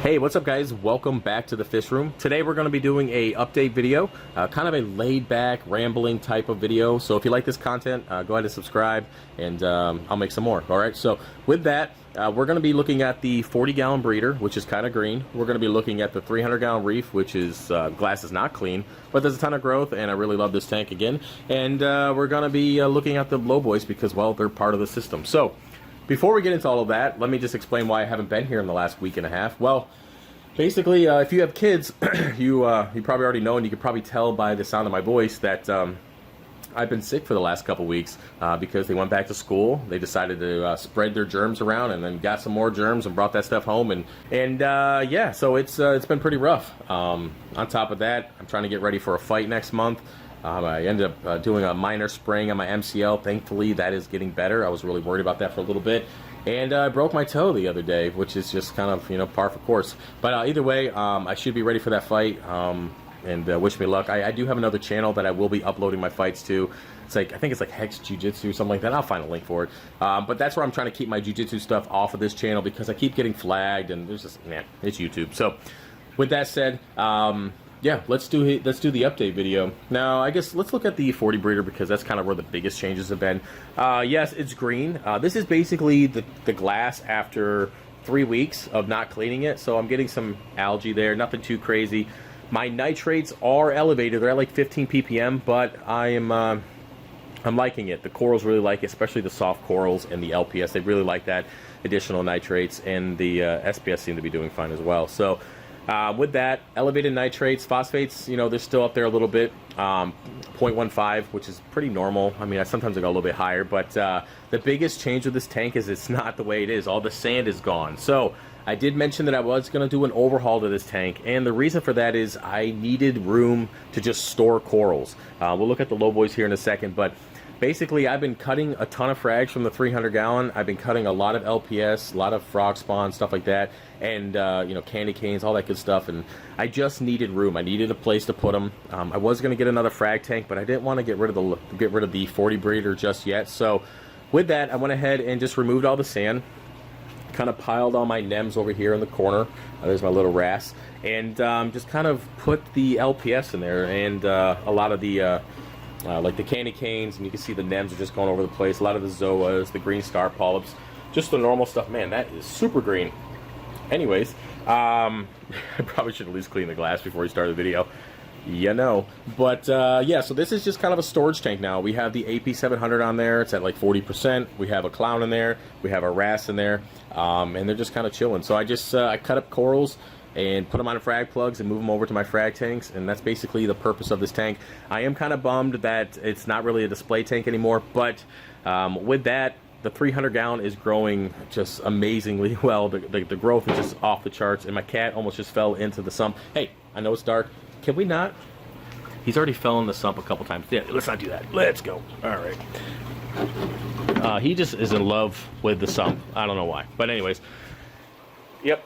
Hey, what's up guys? Welcome back to the fish room. Today we're going to be doing a update video, kind of a laid back, rambling type of video. So if you like this content, go ahead and subscribe and I'll make some more. Alright, so with that, we're going to be looking at the 40-gallon breeder, which is kind of green. We're going to be looking at the 300-gallon reef, which is, glass is not clean, but there's a ton of growth and I really love this tank again. And we're going to be looking at the low boys because, well, they're part of the system. So before we get into all of that, let me just explain why I haven't been here in the last week and a half. Well, basically, if you have kids, you probably already know, and you could probably tell by the sound of my voice that I've been sick for the last couple weeks because they went back to school. They decided to spread their germs around, and then got some more germs and brought that stuff home, and yeah, so it's been pretty rough. On top of that, I'm trying to get ready for a fight next month. I ended up doing a minor sprain on my MCL. Thankfully, that is getting better. I was really worried about that for a little bit. And I broke my toe the other day, which is just kind of, par for course. But either way, I should be ready for that fight. And wish me luck. I do have another channel that I will be uploading my fights to. It's like, I think it's like Hex Jiu-Jitsu, something like that. I'll find a link for it. But that's where I'm trying to keep my Jiu-Jitsu stuff off of this channel because I keep getting flagged, and there's just, man, it's YouTube. So with that said, yeah, let's do the update video. Now, I guess let's look at the 40 breeder because that's kind of where the biggest changes have been. Yes, it's green. This is basically the glass after 3 weeks of not cleaning it. So I'm getting some algae there, nothing too crazy. My nitrates are elevated. They're at like 15 ppm, but I'm liking it. The corals really like it, especially the soft corals and the LPS. They really like that additional nitrates, and the SPS seem to be doing fine as well. So with that, elevated nitrates, phosphates, they're still up there a little bit, 0.15, which is pretty normal. I mean, sometimes I go a little bit higher, but the biggest change with this tank is it's not the way it is. All the sand is gone. So I did mention that I was going to do an overhaul to this tank, and the reason for that is I needed room to just store corals. We'll look at the low boys here in a second, but basically, I've been cutting a ton of frags from the 300-gallon. I've been cutting a lot of LPS, a lot of frog spawn, stuff like that, and candy canes, all that good stuff. And I just needed room. I needed a place to put them. I was going to get another frag tank, but I didn't want to get rid of the 40 breeder just yet. So with that, I went ahead and just removed all the sand. Kind of piled all my nems over here in the corner. There's my little wrasse, and just kind of put the LPS in there, and a lot of the like the candy canes, and you can see the nems are just going over the place. A lot of the zoas, the green star polyps, just the normal stuff. Man, that is super green. Anyways, I probably should at least clean the glass before we start the video. But yeah, so this is just kind of a storage tank now. We have the AP700 on there. It's at like 40%. We have a clown in there. We have a wrasse in there, and they're just kind of chilling. So I just I cut up corals and put them on frag plugs and move them over to my frag tanks, and that's basically the purpose of this tank. I am kind of bummed that it's not really a display tank anymore, but with that, the 300-gallon is growing just amazingly well. The growth is just off the charts, and my cat almost just fell into the sump. Hey, I know it's dark. Can we not? He's already fell in the sump a couple times. Yeah, let's not do that. Let's go. All right. He just is in love with the sump. I don't know why. But anyways, yep.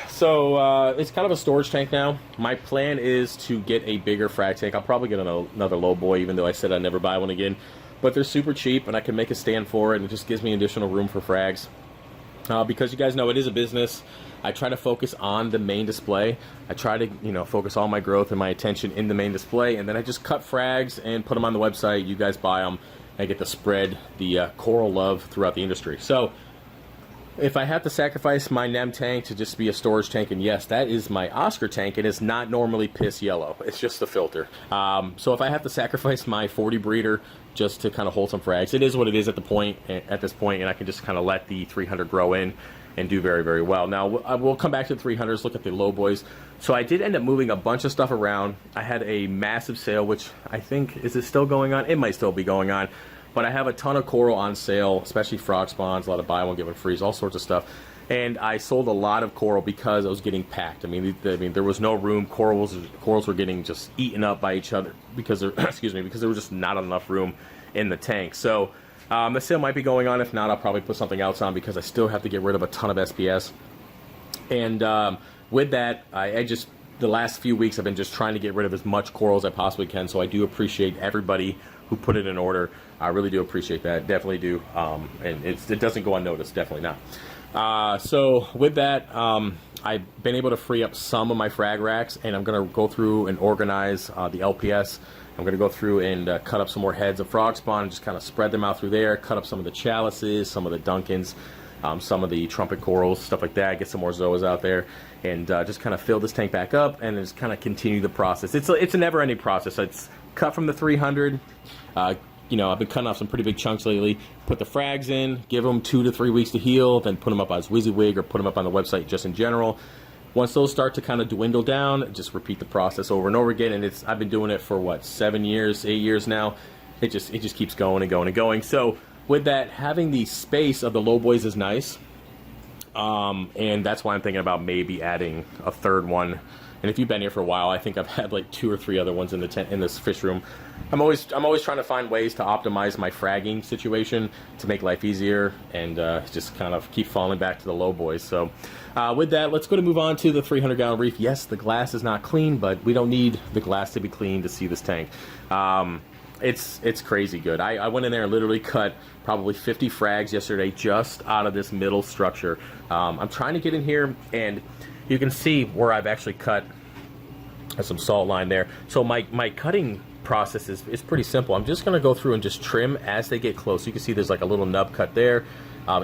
So it's kind of a storage tank now. My plan is to get a bigger frag tank. I'll probably get another low boy, even though I said I'd never buy one again. But they're super cheap, and I can make a stand for it, and it just gives me additional room for frags. Because you guys know it is a business. I try to focus on the main display. I try to, focus all my growth and my attention in the main display, and then I just cut frags and put them on the website. You guys buy them. I get to spread the coral love throughout the industry. So if I have to sacrifice my NEM tank to just be a storage tank, and yes, that is my Oscar tank, and it's not normally piss yellow. It's just the filter. So if I have to sacrifice my 40 breeder just to kind of hold some frags, it is what it is at this point, and I can just kind of let the 300 grow in and do very, very well. Now, we'll come back to the 300s, look at the low boys. So I did end up moving a bunch of stuff around. I had a massive sale, which I think, is it still going on? It might still be going on. But I have a ton of coral on sale, especially frog spawns, a lot of buy one, get one free, all sorts of stuff. And I sold a lot of coral because I was getting packed. I mean, there was no room. Corals were getting just eaten up by each other because there, because there was just not enough room in the tank. So the sale might be going on. If not, I'll probably put something else on because I still have to get rid of a ton of SPS. And with that, the last few weeks I've been just trying to get rid of as much coral as I possibly can. So I do appreciate everybody who put it in order. I really do appreciate that. Definitely do. And it doesn't go unnoticed. Definitely not. So with that, I've been able to free up some of my frag racks, and I'm going to go through and organize the LPS. I'm going to go through and cut up some more heads of frog spawn and just kind of spread them out through there, cut up some of the chalices, some of the Duncans, some of the trumpet corals, stuff like that, get some more zoas out there, and just kind of fill this tank back up and just kind of continue the process. It's a never-ending process. It's cut from the 300. You know, I've been cutting off some pretty big chunks lately. Put the frags in, give them 2 to 3 weeks to heal, then put them up as WYSIWYG or put them up on the website just in general. Once those start to kind of dwindle down, just repeat the process over and over again. And I've been doing it for what, 7 years, 8 years now. It just keeps going and going and going. So with that, having the space of the low boys is nice. And that's why I'm thinking about maybe adding a third one. And if you've been here for a while, I think I've had like 2 or 3 other ones in this fish room. I'm always trying to find ways to optimize my fragging situation to make life easier, and just kind of keep falling back to the low boys. So with that, let's go to move on to the 300-gallon reef. Yes, the glass is not clean, but we don't need the glass to be clean to see this tank. It's crazy good. I went in there and literally cut probably 50 frags yesterday just out of this middle structure. I'm trying to get in here, and you can see where I've actually cut some salt line there. So my cutting process is pretty simple. I'm just going to go through and just trim as they get close. You can see there's like a little nub cut there.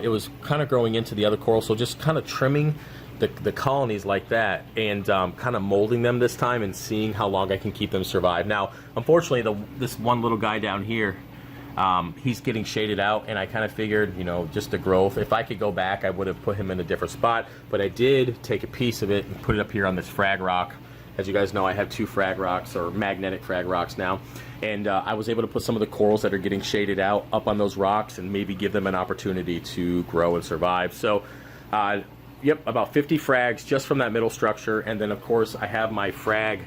It was kind of growing into the other coral, so just kind of trimming the colonies like that, and kind of molding them this time and seeing how long I can keep them survive. Now, unfortunately, this one little guy down here, he's getting shaded out, and I kind of figured, you know, just the growth, if I could go back, I would have put him in a different spot, but I did take a piece of it and put it up here on this frag rock. As you guys know, I have 2 frag rocks, or magnetic frag rocks now, and I was able to put some of the corals that are getting shaded out up on those rocks and maybe give them an opportunity to grow and survive. So yep, about 50 frags just from that middle structure, and then of course I have my frag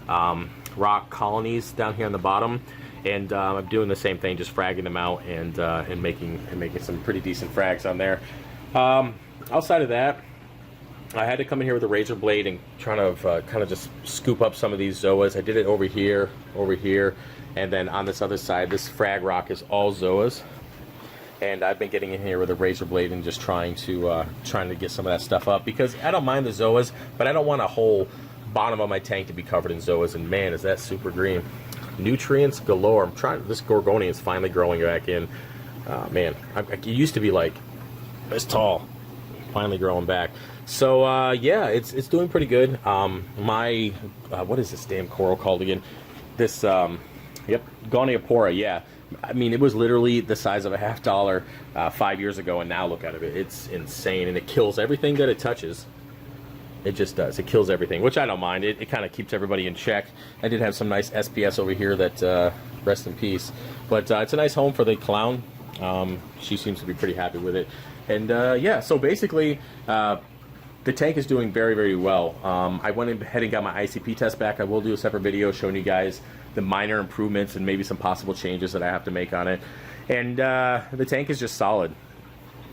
rock colonies down here on the bottom, and I'm doing the same thing, just fragging them out and making some pretty decent frags on there. Outside of that, I had to come in here with a razor blade and trying to kind of just scoop up some of these zoas. I did it over here, and then on this other side, this frag rock is all zoas. And I've been getting in here with a razor blade and just trying to get some of that stuff up, because I don't mind the zoas, but I don't want a whole bottom of my tank to be covered in zoas. And man, is that super green! Nutrients galore. This gorgonia is finally growing back in. Man, it used to be like this tall, finally growing back. So yeah, it's doing pretty good. What is this damn coral called again? This yep, Goniopora. Yeah. I mean, it was literally the size of a $50 5 years ago, and now look at it. It's insane, and it kills everything that it touches. It just does. It kills everything, which I don't mind. It kind of keeps everybody in check. I did have some nice SPS over here that, rest in peace. But it's a nice home for the clown. She seems to be pretty happy with it. And yeah, so basically, the tank is doing very, very well. I went ahead and got my ICP test back. I will do a separate video showing you guys the minor improvements and maybe some possible changes that I have to make on it. And the tank is just solid.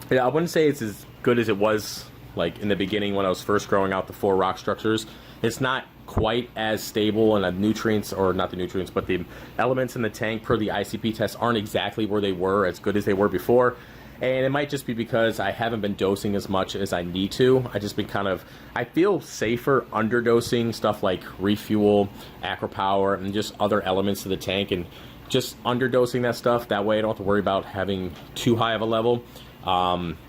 I wouldn't say it's as good as it was like in the beginning when I was first growing out the 4 rock structures. It's not quite as stable, and the nutrients, or not the nutrients, but the elements in the tank per the ICP test aren't exactly where they were, as good as they were before. And it might just be because I haven't been dosing as much as I need to. I just been I feel safer underdosing stuff like refuel, acropower, and just other elements to the tank, and just underdosing that stuff. That way I don't have to worry about having too high of a level.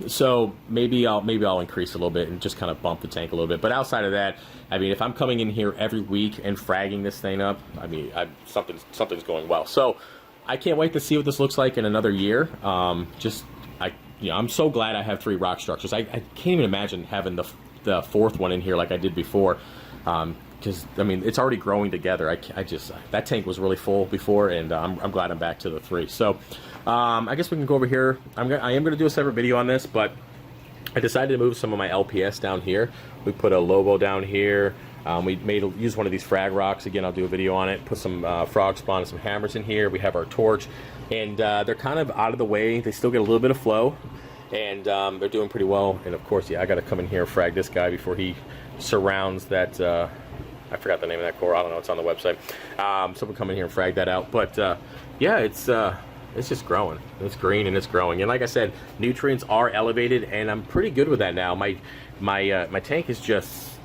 So maybe I'll increase a little bit and just kind of bump the tank a little bit. But outside of that, I mean, if I'm coming in here every week and fragging this thing up, I mean, something's going well. So I can't wait to see what this looks like in another year. I'm so glad I have 3 rock structures. I can't even imagine having the 4th one in here like I did before. Because I mean, it's already growing together. That tank was really full before, and I'm glad I'm back to the 3. So I guess we can go over here. I am going to do a separate video on this, but I decided to move some of my LPS down here. We put a Lobo down here. We used one of these frag rocks. Again, I'll do a video on it. Put some frog spawn and some hammers in here. We have our torch, and they're kind of out of the way. They still get a little bit of flow, and they're doing pretty well. And of course, yeah, I got to come in here and frag this guy before he surrounds that. I forgot the name of that coral. I don't know. It's on the website. So we'll come in here and frag that out. But yeah, it's just growing. It's green and it's growing. And like I said, nutrients are elevated, and I'm pretty good with that now. My tank is just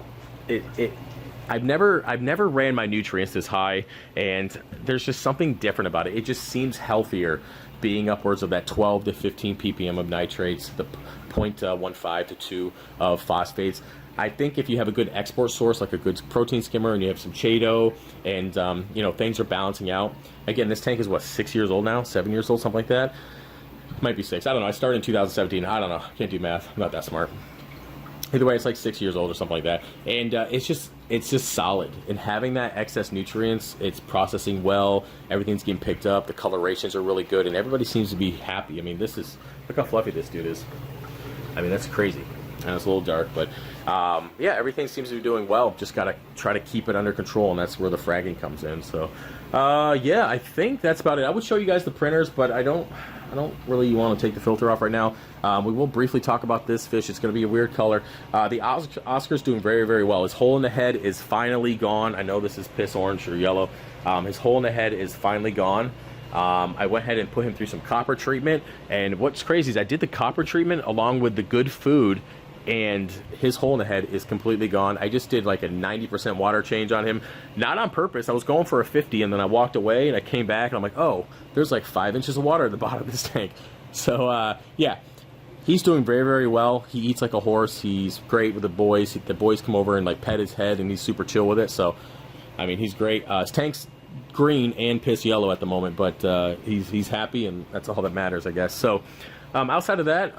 I've never ran my nutrients this high, and there's just something different about it. It just seems healthier, being upwards of that 12 to 15 ppm of nitrates, the 0.15 to 2 of phosphates. I think if you have a good export source, like a good protein skimmer, and you have some Chaeto, and you know, things are balancing out. Again, this tank is what, 6 years old now, 7 years old, something like that. Might be 6. I don't know. I started in 2017. I don't know. Can't do math. I'm not that smart. Either way, it's like 6 years old or something like that, and it's just solid. And having that excess nutrients, it's processing well. Everything's getting picked up. The colorations are really good, and everybody seems to be happy. I mean, this is, look how fluffy this dude is. I mean, that's crazy. And it's a little dark, but yeah, everything seems to be doing well. Just gotta try to keep it under control, and that's where the fragging comes in. So yeah, I think that's about it. I would show you guys the printers, but I don't really want to take the filter off right now. We will briefly talk about this fish. It's going to be a weird color. The Oscar's doing very, very well. His hole in the head is finally gone. I know this is piss orange or yellow. His hole in the head is finally gone. I went ahead and put him through some copper treatment, and what's crazy is I did the copper treatment along with the good food, and his hole in the head is completely gone. I just did like a 90% water change on him, not on purpose. I was going for a 50, and then I walked away, and I came back, and I'm like, oh, there's like 5 inches of water at the bottom of this tank. So yeah, he's doing very, very well. He eats like a horse. He's great with the boys. The boys come over and like pet his head, and he's super chill with it. So I mean, he's great. His tank's green and piss yellow at the moment, but he's happy, and that's all that matters, I guess. So outside of that,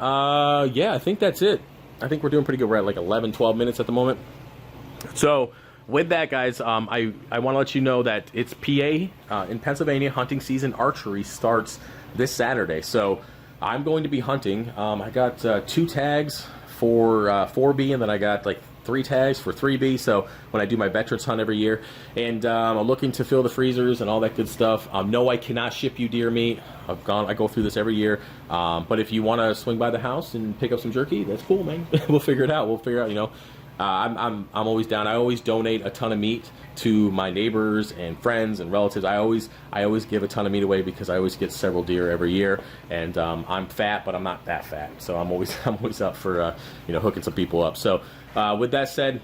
yeah, I think that's it. I think we're doing pretty good. We're at like 11, 12 minutes at the moment. So with that, guys, I want to let you know that it's PA in Pennsylvania. Hunting season archery starts this Saturday. So I'm going to be hunting. I got 2 tags for 4B, and then I got like 3 tags for 3B. So when I do my veterans hunt every year, and I'm looking to fill the freezers and all that good stuff. No, I cannot ship you deer meat. I go through this every year. But if you want to swing by the house and pick up some jerky, that's cool, man. We'll figure it out. We'll figure out, you know. I'm always down. I always donate a ton of meat to my neighbors and friends and relatives. I always give a ton of meat away because I always get several deer every year. And I'm fat, but I'm not that fat. So I'm always up for you know, hooking some people up. So with that said,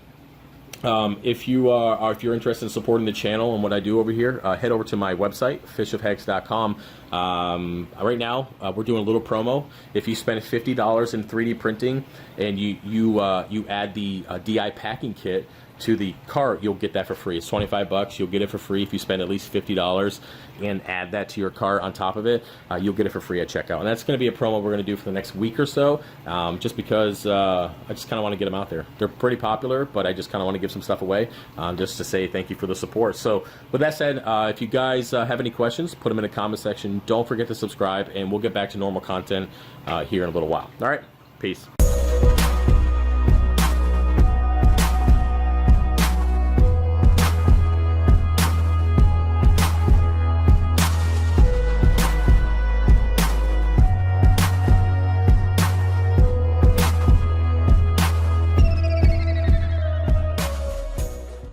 if you're interested in supporting the channel and what I do over here, head over to my website, Fishofhex.com. Right now, we're doing a little promo. If you spend $50 in 3D printing and you add the DI packing kit to the cart, you'll get that for free. It's $25. You'll get it for free if you spend at least $50 and add that to your cart on top of it. You'll get it for free at checkout. And that's going to be a promo we're going to do for the next week or so, just because I just kind of want to get them out there. They're pretty popular, but I just kind of want to give some stuff away just to say thank you for the support. So with that said, if you guys have any questions, put them in the comment section. Don't forget to subscribe, and we'll get back to normal content here in a little while. All right, peace.